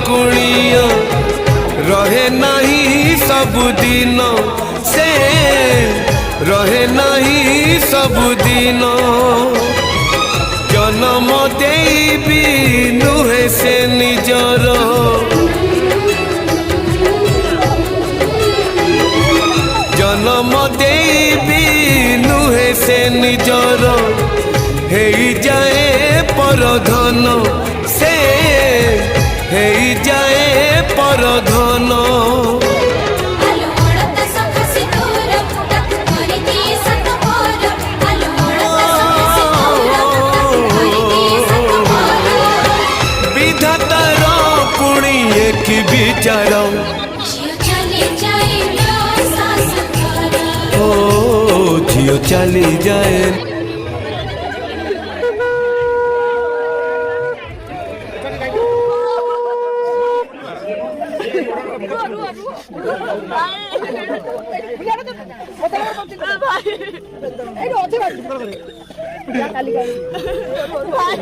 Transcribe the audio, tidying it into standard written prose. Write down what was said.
कुणिया रहे नहीं सबुदिन से रहे नहीं सबुदिन जन्म देवी नुहे से निजर जन्म देवी नुहे से निजर हे जाए परधन से हे जाए परधन विधातार पुणी एक विचार ओ झियो चली जाए भाई